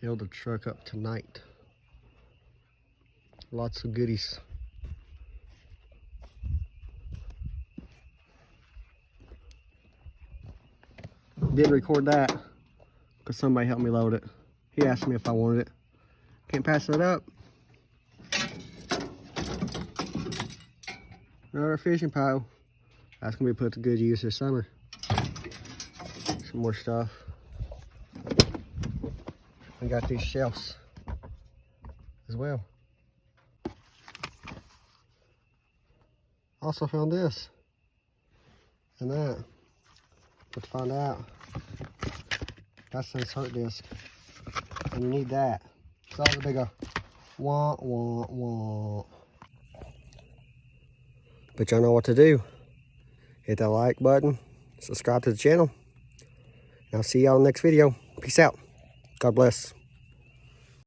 fill the truck up tonight. Lots of goodies. Didn't record that because somebody helped me load it. He asked me if I wanted it. Can't pass it up. Another fishing pole. That's gonna be put to good use this summer. Some more stuff. I got these shelves as well. Also found this and that. But to find out, that's the insert disc, and you need that. So the big wah wah wah. But y'all know what to do. Hit that like button, subscribe to the channel, and I'll see y'all in the next video. Peace out. God bless.